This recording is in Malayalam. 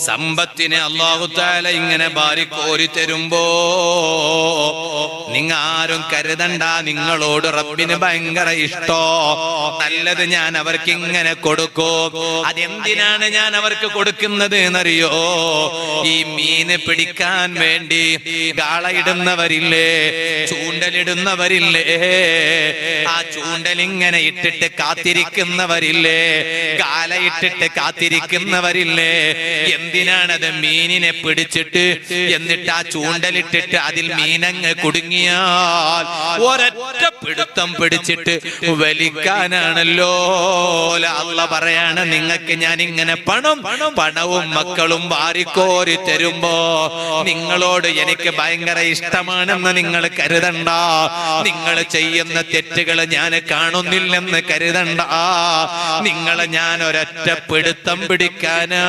സമ്പത്തിനെ അല്ലാഹു തആല ഇങ്ങനെ വാരിക്കോരി തരുമ്പോ നിങ്ങൾ ആരും കരുതണ്ട നിങ്ങളോട് റബ്ബിന് ഭയങ്കര ഇഷ്ടോ, നല്ലത് ഞാൻ അവർക്ക് ഇങ്ങനെ കൊടുക്കും. അതെന്തിനാണ് ഞാൻ അവർക്ക് കൊടുക്കുന്നത് എന്നറിയോ? ഈ മീന് പിടിക്കാൻ വേണ്ടി ഗാളയിടുന്നവരില്ലേ, ചൂണ്ടലിടുന്നവരില്ലേ, ആ ചൂണ്ടലിങ്ങനെ ഇട്ടിട്ട് കാത്തിരിക്കുന്നവരില്ലേ, ഗാലയിട്ടിട്ട് കാത്തിരിക്കുന്നവരില്ലേ, എന്തിനാണത്? മീനിനെ പിടിച്ചിട്ട് എന്നിട്ട് ആ ചൂണ്ടലിട്ടിട്ട് അതിൽ മീനങ്ങ് കുടുങ്ങിയാൽ ഒരൊറ്റ പിടുത്തം പിടിച്ചിട്ട് വലിക്കാനാണല്ലോ. അല്ലാഹു പറയാണ്, നിങ്ങൾക്ക് ഞാൻ ഇങ്ങനെ പണവും മക്കളും വാരിക്കോരി തരുമ്പോ നിങ്ങളോട് എനിക്ക് ഭയങ്കര ഇഷ്ടമാണെന്ന് നിങ്ങൾ കരുതണ്ട. നിങ്ങൾ ചെയ്യുന്ന തെറ്റുകൾ ഞാൻ കാണുന്നില്ലെന്ന് കരുതണ്ട. നിങ്ങളെ ഞാൻ ഒരൊറ്റ പിടുത്തം പിടിക്കാനാ